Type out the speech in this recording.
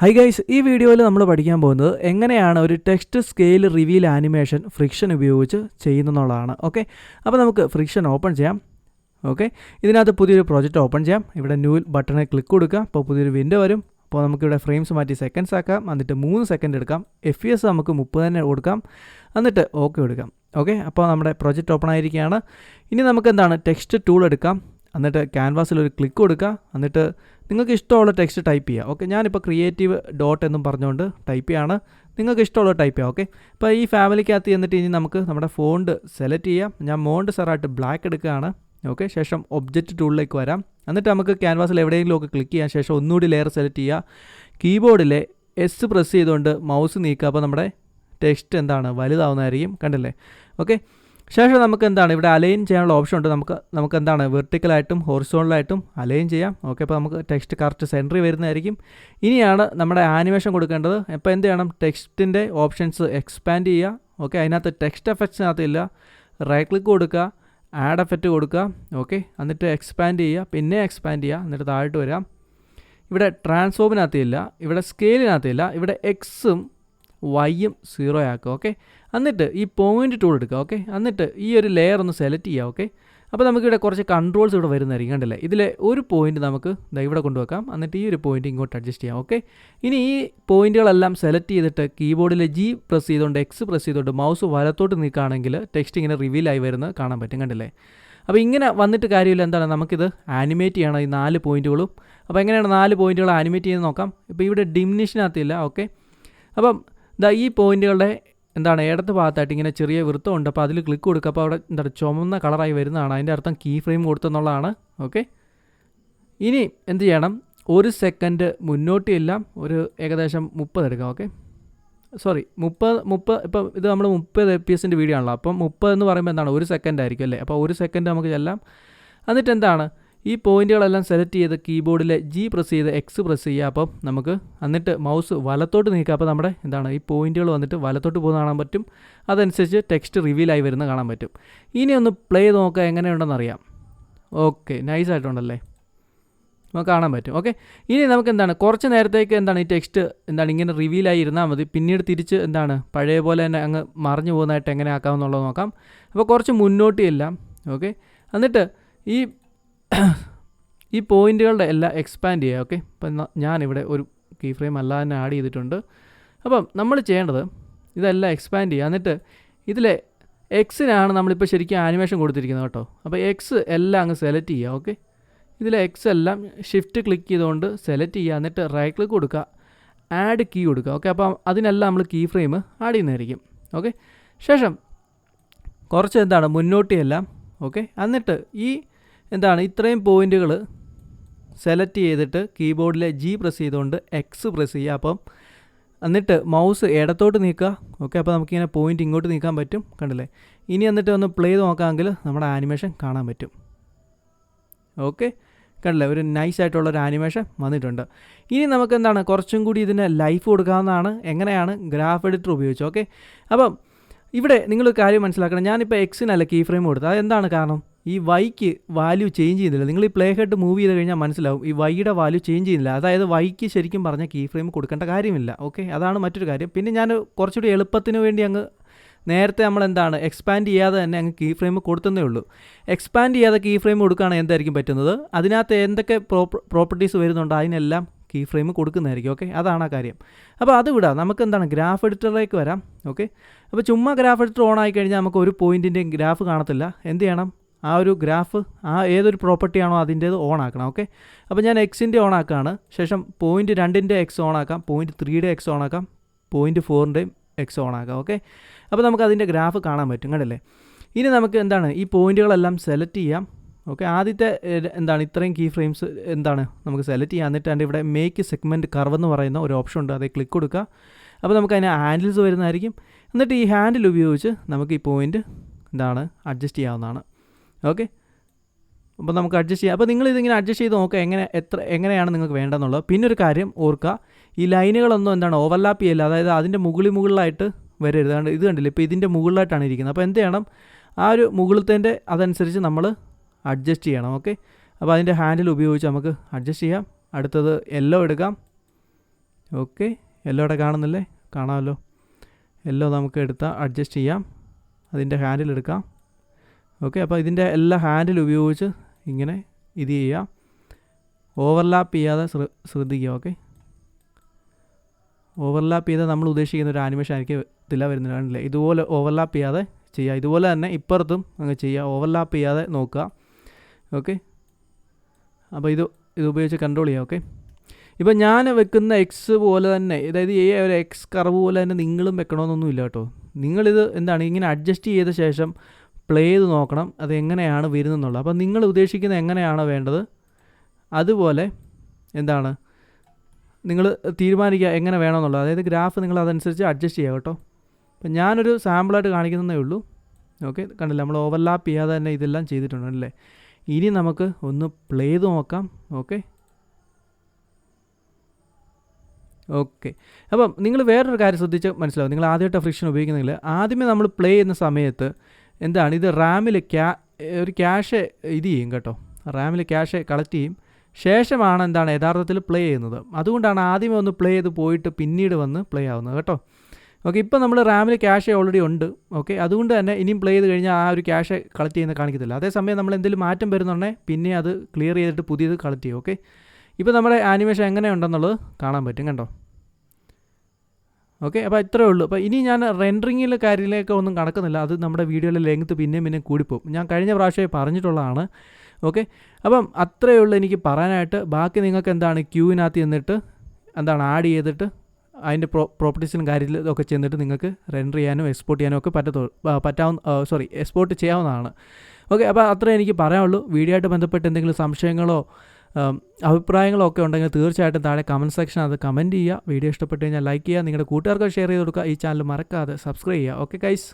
High guys, ഈ വീഡിയോയിൽ നമ്മൾ പഠിക്കാൻ പോകുന്നത് എങ്ങനെയാണ് ഒരു text scale reveal animation friction ഉപയോഗിച്ച് ചെയ്യുന്നതെന്നുള്ളതാണ്. ഓക്കെ, അപ്പോൾ നമുക്ക് ഫ്രിക്ഷൻ ഓപ്പൺ ചെയ്യാം. ഓക്കെ, ഇതിനകത്ത് പുതിയൊരു പ്രോജക്റ്റ് ഓപ്പൺ ചെയ്യാം. ഇവിടെ ന്യൂ ബട്ടണിൽ ക്ലിക്ക് കൊടുക്കുക. അപ്പോൾ പുതിയൊരു വിൻഡോ വരും. അപ്പോൾ നമുക്കിവിടെ ഫ്രെയിംസ് മാറ്റി സെക്കൻഡ്സ് ആക്കാം. എന്നിട്ട് 3 സെക്കൻഡ് എടുക്കാം. FPS നമുക്ക് 30 തന്നെ കൊടുക്കാം. എന്നിട്ട് ഓക്കെ എടുക്കാം. ഓക്കെ, അപ്പോൾ നമ്മുടെ പ്രോജക്റ്റ് ഓപ്പൺ ആയിരിക്കുകയാണ്. ഇനി നമുക്ക് എന്താണ് ടെക്സ്റ്റ് ടൂൾ എടുക്കാം. എന്നിട്ട് ക്യാൻവാസിൽ ഒരു ക്ലിക്ക് കൊടുക്കുക. എന്നിട്ട് നിങ്ങൾക്ക് ഇഷ്ടമുള്ള ടെക്സ്റ്റ് ടൈപ്പ് ചെയ്യുക. ഓക്കെ, ഞാനിപ്പോൾ ക്രിയേറ്റീവ് ഡോട്ട് എന്നും പറഞ്ഞുകൊണ്ട് ടൈപ്പ് ചെയ്യാണ്. നിങ്ങൾക്ക് ഇഷ്ടമുള്ള ടൈപ്പ് ചെയ്യാം. ഓക്കെ, ഇപ്പോൾ ഈ ഫാമിലിക്കകത്ത് എന്നിട്ട് ഇനി നമുക്ക് നമ്മുടെ ഫോണ്ട് സെലക്ട് ചെയ്യാം. ഞാൻ മോണ്ട് സെറായിട്ട് ബ്ലാക്ക് എടുക്കുകയാണ്. ഓക്കെ, ശേഷം ഒബ്ജക്റ്റ് ടൂളിലേക്ക് വരാം. എന്നിട്ട് നമുക്ക് ക്യാൻവാസിൽ എവിടെയെങ്കിലും ഒക്കെ ക്ലിക്ക് ചെയ്യാൻ ശേഷം ഒന്നുകൂടി ലെയർ സെലക്ട് ചെയ്യുക. കീബോർഡിലെ എസ് പ്രസ് ചെയ്തുകൊണ്ട് മൗസ് നീക്കുക. അപ്പോൾ നമ്മുടെ ടെക്സ്റ്റ് എന്താണ് വലുതാവുന്നതായിരിക്കും. കണ്ടില്ലേ? ഓക്കെ, ശേഷം നമുക്ക് എന്താണ് ഇവിടെ അലൈൻ ചെയ്യാനുള്ള ഓപ്ഷൻ ഉണ്ട്. നമുക്ക് എന്താണ് വെർട്ടിക്കലായിട്ടും ഹൊറിസോണ്ടലായിട്ടും അലൈൻ ചെയ്യാം. ഓക്കെ, അപ്പോൾ നമുക്ക് ടെക്സ്റ്റ് കറക്റ്റ് സെൻറ്ററിൽ വരുന്നതായിരിക്കും. ഇനിയാണ് നമ്മുടെ ആനിമേഷൻ കൊടുക്കേണ്ടത്. അപ്പോൾ എന്ത് ചെയ്യണം? ടെക്സ്റ്റിൻ്റെ ഓപ്ഷൻസ് എക്സ്പാൻഡ് ചെയ്യുക. ഓക്കെ, അതിനകത്ത് ടെക്സ്റ്റ് എഫക്ട്സിനകത്തില്ല. റൈറ്റ് ക്ലിക്ക് കൊടുക്കുക, ആഡ് എഫക്റ്റ് കൊടുക്കുക. ഓക്കെ, എന്നിട്ട് എക്സ്പാൻഡ് ചെയ്യുക, പിന്നെ എക്സ്പാൻഡ് ചെയ്യുക, എന്നിട്ട് താഴോട്ട് വരാം. ഇവിടെ ട്രാൻസ്ഫോമിനകത്തില്ല, ഇവിടെ സ്കെയിലിനകത്തില്ല, ഇവിടെ എക്സും വൈയും 0 ആക്കുക. ഓക്കെ, എന്നിട്ട് ഈ പോയിൻ്റ് ടൂൾ എടുക്കുക. ഓക്കെ, എന്നിട്ട് ഈ ഒരു ലെയർ ഒന്ന് സെലക്ട് ചെയ്യുക. ഓക്കെ, അപ്പോൾ നമുക്കിവിടെ കുറച്ച് കൺട്രോൾസ് ഇവിടെ വരുന്നതായിരിക്കും. കണ്ടില്ലേ? ഇതിലെ ഒരു പോയിൻ്റ് നമുക്ക് ഇവിടെ കൊണ്ടുവെക്കാം. എന്നിട്ട് ഈ ഒരു പോയിൻ്റ് ഇങ്ങോട്ട് അഡ്ജസ്റ്റ് ചെയ്യാം. ഓക്കെ, ഇനി ഈ പോയിൻറ്റുകളെല്ലാം സെലക്ട് ചെയ്തിട്ട് കീബോർഡിലെ G പ്രസ് ചെയ്തുകൊണ്ട് X പ്രസ് ചെയ്തുകൊണ്ട് മൗസ് വലത്തോട്ട് നീക്കുകയാണെങ്കിൽ ടെക്സ്റ്റ് ഇങ്ങനെ റിവീലായി വരുന്നത് കാണാൻ പറ്റും. കണ്ടില്ലേ? അപ്പോൾ ഇങ്ങനെ വന്നിട്ട് കാര്യമില്ല. എന്താണ് നമുക്കിത് ആനിമേറ്റ് ചെയ്യണം, ഈ 4 പോയിൻറ്റുകളും. അപ്പോൾ എങ്ങനെയാണ് 4 പോയിൻറ്റുകൾ ആനിമേറ്റ് ചെയ്യുന്നത് നോക്കാം. ഇപ്പോൾ ഇവിടെ ഡിമിനിഷനകത്തില്ല. ഓക്കെ, അപ്പം ഈ പോയിൻറ്റുകളുടെ എന്താണ് ഇടത്ത് ഭാഗത്തായിട്ട് ഇങ്ങനെ ചെറിയ വൃത്തമുണ്ട്. അപ്പോൾ അതിൽ ക്ലിക്ക് കൊടുക്കുക. അപ്പോൾ അവിടെ എന്താണ് ചുമന്ന കളറായി വരുന്നതാണ്. അതിൻ്റെ അർത്ഥം കീ ഫ്രെയിം കൊടുത്തെന്നുള്ളതാണ്. ഓക്കെ, ഇനി എന്ത് ചെയ്യണം? 1 സെക്കൻഡ് മുന്നോട്ട് എല്ലാം ഒരു ഏകദേശം 30 എടുക്കാം. ഓക്കെ, സോറി 30 ഇപ്പോൾ ഇത് നമ്മൾ 30 FPS വീഡിയോ ആണല്ലോ. അപ്പം 30 എന്ന് പറയുമ്പോൾ എന്താണ് 1 സെക്കൻഡ് ആയിരിക്കും അല്ലേ? അപ്പോൾ 1 സെക്കൻഡ് നമുക്ക് ചെല്ലാം. എന്നിട്ട് എന്താണ് ഈ പോയിൻറ്റുകളെല്ലാം സെലക്ട് ചെയ്ത് കീബോർഡിലെ G പ്രസ് ചെയ്ത് X പ്രസ് ചെയ്യുക. അപ്പം നമുക്ക് എന്നിട്ട് മൗസ് വലത്തോട്ട് നീക്കുക. അപ്പോൾ നമ്മുടെ എന്താണ് ഈ പോയിൻറ്റുകൾ വന്നിട്ട് വലത്തോട്ട് പോകുന്ന കാണാൻ പറ്റും. അതനുസരിച്ച് ടെക്സ്റ്റ് റിവീലായി വരുന്ന കാണാൻ പറ്റും. ഇനി ഒന്ന് പ്ലേ ചെയ്ത് നോക്കുക എങ്ങനെയുണ്ടെന്ന് അറിയാം. ഓക്കെ, നൈസായിട്ടുണ്ടല്ലേ? നമുക്ക് കാണാൻ പറ്റും. ഓക്കെ, ഇനി നമുക്ക് എന്താണ് കുറച്ച് നേരത്തേക്ക് എന്താണ് ഈ ടെക്സ്റ്റ് എന്താണ് ഇങ്ങനെ റിവീലായി ഇരുന്നാൽ മതി. പിന്നീട് തിരിച്ച് എന്താണ് പഴയ പോലെ തന്നെ അങ്ങ് മറിഞ്ഞു പോകുന്നതായിട്ട് എങ്ങനെ ആക്കാമെന്നുള്ളത് നോക്കാം. അപ്പോൾ കുറച്ച് മുന്നോട്ട് എല്ലാം. ഓക്കെ, എന്നിട്ട് ഈ പോയിൻറ്റുകളുടെ എല്ലാം എക്സ്പാൻഡ് ചെയ്യുക. ഓക്കെ, അപ്പം ഞാനിവിടെ ഒരു കീ ഫ്രെയിം അല്ലാതെ തന്നെ ആഡ് ചെയ്തിട്ടുണ്ട്. അപ്പം നമ്മൾ ചെയ്യേണ്ടത് ഇതെല്ലാം എക്സ്പാൻഡ് ചെയ്യുക. എന്നിട്ട് ഇതിലെ എക്സിനാണ് നമ്മളിപ്പോൾ ശരിക്കും ആനിമേഷൻ കൊടുത്തിരിക്കുന്നത് കേട്ടോ. അപ്പോൾ എക്സ് എല്ലാം അങ്ങ് സെലക്ട് ചെയ്യുക. ഓക്കെ, ഇതിലെ എക്സ് എല്ലാം ഷിഫ്റ്റ് ക്ലിക്ക് ചെയ്തുകൊണ്ട് സെലക്ട് ചെയ്യുക. എന്നിട്ട് റൈറ്റ് ക്ലിക്ക് കൊടുക്കുക, ആഡ് കീ കൊടുക്കുക. ഓക്കെ, അപ്പോൾ അതിനെല്ലാം നമ്മൾ കീ ഫ്രെയിം ആഡ് ചെയ്യുന്നതായിരിക്കും. ഓക്കെ, ശേഷം കുറച്ച് എന്താണ് മുന്നോട്ട് എല്ലാം. ഓക്കെ, എന്നിട്ട് ഈ എന്താണ് ഇത്രയും പോയിൻറ്റുകൾ സെലക്ട് ചെയ്തിട്ട് കീബോർഡിലെ G പ്രസ് ചെയ്തുകൊണ്ട് X പ്രസ് ചെയ്യുക. അപ്പം എന്നിട്ട് മൗസ് ഇടത്തോട്ട് നീക്കുക. ഓക്കെ, അപ്പോൾ നമുക്കിങ്ങനെ പോയിൻ്റ് ഇങ്ങോട്ട് നീക്കാൻ പറ്റും. കണ്ടില്ലേ? ഇനി എന്നിട്ട് ഒന്ന് പ്ലേ ചെയ്ത് നോക്കാമെങ്കിൽ നമ്മുടെ ആനിമേഷൻ കാണാൻ പറ്റും. ഓക്കെ, കണ്ടില്ലേ? ഒരു നൈസായിട്ടുള്ളൊരു ആനിമേഷൻ വന്നിട്ടുണ്ട്. ഇനി നമുക്ക് എന്താണ് കുറച്ചും കൂടി ഇതിന് ലൈഫ് കൊടുക്കാവുന്നതാണ്. എങ്ങനെയാണ്? ഗ്രാഫ് എഡിറ്റർ ഉപയോഗിച്ച്. ഓക്കെ, അപ്പം ഇവിടെ നിങ്ങൾ കാര്യം മനസ്സിലാക്കണം. ഞാനിപ്പോൾ എക്സിനല്ല കീ ഫ്രെയിം കൊടുത്തത്. അതെന്താണ് കാരണം? ഈ വൈക്ക് വാല്യൂ ചേഞ്ച് ചെയ്യുന്നില്ല. നിങ്ങൾ ഈ പ്ലേ ഹെഡ് മൂവ് ചെയ്ത് കഴിഞ്ഞാൽ മനസ്സിലാവും ഈ വൈയുടെ വാല്യൂ ചേഞ്ച് ചെയ്യുന്നില്ല. അതായത് വൈക്ക് ശരിക്കും പറഞ്ഞാൽ കീ ഫ്രെയിം കൊടുക്കേണ്ട കാര്യമില്ല. ഓക്കെ, അതാണ് മറ്റൊരു കാര്യം. പിന്നെ ഞാൻ കുറച്ചുകൂടി എളുപ്പത്തിന് വേണ്ടി അങ്ങ് നേരത്തെ നമ്മൾ എന്താണ് എക്സ്പാൻഡ് ചെയ്യാതെ തന്നെ അങ്ങ് കീ ഫ്രെയിം കൊടുത്തതേ ഉള്ളൂ. എക്സ്പാൻഡ് ചെയ്യാതെ കീ ഫ്രെയിം കൊടുക്കുകയാണെങ്കിൽ എന്തായിരിക്കും പറ്റുന്നത്? അതിനകത്ത് എന്തൊക്കെ പ്രോപ്പർട്ടീസ് വരുന്നുണ്ടോ അതിനെല്ലാം കീ ഫ്രെയിം കൊടുക്കുന്നതായിരിക്കും. ഓക്കെ, അതാണ് ആ കാര്യം. അപ്പോൾ അത് വിടാം. നമുക്ക് എന്താണ് ഗ്രാഫ് എഡിറ്ററിലേക്ക് വരാം. ഓക്കെ, അപ്പോൾ ചുമ്മാ ഗ്രാഫ് എഡിറ്റർ ഓൺ ആയി കഴിഞ്ഞാൽ നമുക്ക് ഒരു പോയിൻറ്റിൻ്റെയും ഗ്രാഫ് കാണത്തില്ല. എന്ത് ചെയ്യണം? ആ ഒരു ഗ്രാഫ് ഏതൊരു പ്രോപ്പർട്ടി ആണോ അതിൻ്റേത് ഓൺ ആക്കണം. ഓക്കെ, അപ്പോൾ ഞാൻ എക്സിൻ്റെ ഓൺ ആക്കുകയാണ്. ശേഷം പോയിൻറ്റ് 2ൻ്റെ എക്സ് ഓൺ ആക്കാം, പോയിൻറ്റ് 3യുടെ എക്സ് ഓൺ ആക്കാം, പോയിൻറ്റ് 4ൻ്റെയും എക്സ് ഓൺ ആക്കാം. ഓക്കെ, അപ്പോൾ നമുക്ക് അതിൻ്റെ ഗ്രാഫ് കാണാൻ പറ്റും. കണ്ടല്ലേ? ഇനി നമുക്ക് എന്താണ് ഈ പോയിൻറ്റുകളെല്ലാം സെലക്ട് ചെയ്യാം. ഓക്കെ, ആദ്യത്തെ എന്താണ് ഇത്രയും കീ ഫ്രെയിംസ് എന്താണ് നമുക്ക് സെലക്ട് ചെയ്യാം. എന്നിട്ട് അതിൻ്റെ ഇവിടെ മേക്ക് സെഗ്മെൻറ്റ് കർവ് എന്ന് പറയുന്ന ഒരു ഓപ്ഷൻ ഉണ്ട്. അതേ ക്ലിക്ക് കൊടുക്കുക. അപ്പോൾ നമുക്ക് അതിന് ഹാൻഡിൽസ് വരുന്നതായിരിക്കും. എന്നിട്ട് ഈ ഹാൻഡിൽ ഉപയോഗിച്ച് നമുക്ക് ഈ പോയിൻറ്റ് എന്താണ് അഡ്ജസ്റ്റ് ചെയ്യാവുന്നതാണ്. ഓക്കെ, അപ്പോൾ നമുക്ക് അഡ്ജസ്റ്റ് ചെയ്യാം. അപ്പോൾ നിങ്ങളിതിങ്ങനെ അഡ്ജസ്റ്റ് ചെയ്ത് നോക്കുക എങ്ങനെയാണ് നിങ്ങൾക്ക് വേണ്ടതെന്നുള്ളത്. പിന്നെ ഒരു കാര്യം ഓർക്കുക, ഈ ലൈനുകളൊന്നും എന്താണ് ഓവർലാപ്പ് ചെയ്യില്ല. അതായത് അതിൻ്റെ മുകളിലായിട്ട് വരരുത്. ഇത് കണ്ടില്ല, ഇപ്പോൾ ഇതിൻ്റെ മുകളിലായിട്ടാണ് ഇരിക്കുന്നത്. അപ്പോൾ എന്ത് ചെയ്യണം? ആ ഒരു മുകളിലത്തെ അതനുസരിച്ച് നമ്മൾ അഡ്ജസ്റ്റ് ചെയ്യണം. ഓക്കെ, അപ്പോൾ അതിൻ്റെ ഹാൻഡിൽ ഉപയോഗിച്ച് നമുക്ക് അഡ്ജസ്റ്റ് ചെയ്യാം. അടുത്തത് യെല്ലോ എടുക്കാം. ഓക്കെ, യെല്ലോ ഇവിടെ കാണുന്നില്ലേ? കാണാമല്ലോ. യെല്ലോ നമുക്ക് എടുത്താൽ അഡ്ജസ്റ്റ് ചെയ്യാം, അതിൻ്റെ ഹാൻഡിൽ എടുക്കാം. ഓക്കെ, അപ്പോൾ ഇതിൻ്റെ എല്ലാ ഹാൻഡിൽ ഉപയോഗിച്ച് ഇങ്ങനെ ഇത് ചെയ്യാം. ഓവർലാപ്പ് ചെയ്യാതെ ശ്രദ്ധിക്കുക. ഓക്കെ, ഓവർലാപ്പ് ചെയ്താൽ നമ്മൾ ഉദ്ദേശിക്കുന്ന ഒരു ആനിമേഷൻ എനിക്ക് ഇതില്ല വരുന്നത് കാണില്ലേ? ഇതുപോലെ ഓവർലാപ്പ് ചെയ്യാതെ ചെയ്യുക. ഇതുപോലെ തന്നെ ഇപ്പുറത്തും അങ്ങ് ചെയ്യുക, ഓവർലാപ്പ് ചെയ്യാതെ നോക്കുക. ഓക്കെ, അപ്പോൾ ഇത് ഉപയോഗിച്ച് കൺട്രോൾ ചെയ്യുക. ഓക്കെ, ഇപ്പം ഞാൻ വെക്കുന്ന എക്സ് പോലെ തന്നെ, അതായത് ഈ ഒരു എക്സ് കർവ് പോലെ തന്നെ നിങ്ങളും വെക്കണമെന്നൊന്നുമില്ല കേട്ടോ. നിങ്ങളിത് എന്താണ് ഇങ്ങനെ അഡ്ജസ്റ്റ് ചെയ്ത ശേഷം പ്ലേ ചെയ്ത് നോക്കണം അത് എങ്ങനെയാണ് വരുന്നതെന്നുള്ളത്. അപ്പോൾ നിങ്ങൾ ഉദ്ദേശിക്കുന്നത് എങ്ങനെയാണോ വേണ്ടത് അതുപോലെ എന്താണ് നിങ്ങൾ തീരുമാനിക്കുക എങ്ങനെ വേണമെന്നുള്ളത്. അതായത് ഗ്രാഫ് നിങ്ങൾ അതനുസരിച്ച് അഡ്ജസ്റ്റ് ചെയ്യുക കേട്ടോ. അപ്പം ഞാനൊരു സാമ്പിളായിട്ട് കാണിക്കുന്നതേ ഉള്ളൂ. ഓക്കെ, കണ്ടില്ല, നമ്മൾ ഓവർലാപ്പ് ചെയ്യാതെ തന്നെ ഇതെല്ലാം ചെയ്തിട്ടുണ്ട് അല്ലേ? ഇനി നമുക്ക് ഒന്ന് പ്ലേ ചെയ്ത് നോക്കാം. ഓക്കെ, അപ്പം നിങ്ങൾ വേറൊരു കാര്യം ശ്രദ്ധിച്ച് മനസ്സിലാവും. നിങ്ങൾ ആദ്യമായിട്ട് ഫ്രിക്ഷൻ ഉപയോഗിക്കുന്നെങ്കിൽ ആദ്യമേ നമ്മൾ പ്ലേ ചെയ്യുന്ന സമയത്ത് എന്താണ് ഇത് റാമിൽ ഒരു ക്യാഷ് ഇത് ചെയ്യും കേട്ടോ. റാമിൽ ക്യാഷ് കളക്ട് ചെയ്യും, ശേഷമാണ് എന്താണ് യഥാർത്ഥത്തിൽ പ്ലേ ചെയ്യുന്നത്. അതുകൊണ്ടാണ് ആദ്യമേ ഒന്ന് പ്ലേ ചെയ്ത് പോയിട്ട് പിന്നീട് വന്ന് പ്ലേ ആവുന്നത് കേട്ടോ. ഓക്കെ, ഇപ്പോൾ നമ്മൾ റാമിൽ ക്യാഷ് ഓൾറെഡി ഉണ്ട്. ഓക്കെ, അതുകൊണ്ട് തന്നെ ഇനിയും പ്ലേ ചെയ്ത് കഴിഞ്ഞാൽ ആ ഒരു ക്യാഷ് കളക്ട് ചെയ്യുന്നത് കാണിക്കത്തില്ല. അതേസമയം നമ്മൾ എന്തെങ്കിലും മാറ്റം വരുന്നുണ്ടെങ്കിൽ പിന്നെ അത് ക്ലിയർ ചെയ്തിട്ട് പുതിയത് കളക്ട് ചെയ്യും. ഓക്കെ, ഇപ്പോൾ നമ്മുടെ ആനിമേഷൻ എങ്ങനെയുണ്ടെന്നുള്ളത് കാണാൻ പറ്റും കണ്ടോ. ഓക്കെ, അപ്പോൾ ഇത്രയേ ഉള്ളൂ. അപ്പോൾ ഇനി ഞാൻ റെൻഡറിങ്ങിലെ കാര്യത്തിലേക്ക് ഒന്നും കടക്കുന്നില്ല, അത് നമ്മുടെ വീഡിയോയിലെ ലെങ്ത്ത് പിന്നെയും കൂടിപ്പോവും. ഞാൻ കഴിഞ്ഞ പ്രാവശ്യമേ പറഞ്ഞിട്ടുള്ളതാണ്. ഓക്കെ, അപ്പം അത്രയേ ഉള്ളൂ എനിക്ക് പറയാനായിട്ട്. ബാക്കി നിങ്ങൾക്ക് എന്താണ് ക്യൂവിനകത്ത് ചെന്നിട്ട് എന്താണ് ആഡ് ചെയ്തിട്ട് അതിൻ്റെ പ്രോപ്പർട്ടീസിനും കാര്യത്തിലും ഒക്കെ ചെന്നിട്ട് നിങ്ങൾക്ക് റെൻഡർ ചെയ്യാനും എക്സ്പോർട്ട് ചെയ്യാനും ഒക്കെ എക്സ്പോർട്ട് ചെയ്യാവുന്നതാണ്. ഓക്കെ, അപ്പോൾ അത്രേ എനിക്ക് പറയാനുള്ളൂ. വീഡിയോ ആയിട്ട് ബന്ധപ്പെട്ട് എന്തെങ്കിലും സംശയങ്ങളോ അഭിപ്രായങ്ങളോ ഒക്കെ ഉണ്ടെങ്കിൽ തീർച്ചയായിട്ടും താഴെ കമൻറ്റ് സെക്ഷൻ അത് കമൻറ്റ് ചെയ്യുക. വീഡിയോ ഇഷ്ടപ്പെട്ട് കഴിഞ്ഞാൽ ലൈക്ക് ചെയ്യുക, നിങ്ങളുടെ കൂട്ടുകാർക്ക് ഷെയർ ചെയ്ത് കൊടുക്കുക. ഈ ചാനൽ മറക്കാതെ സബ്സ്ക്രൈബ് ചെയ്യുക. Okay guys.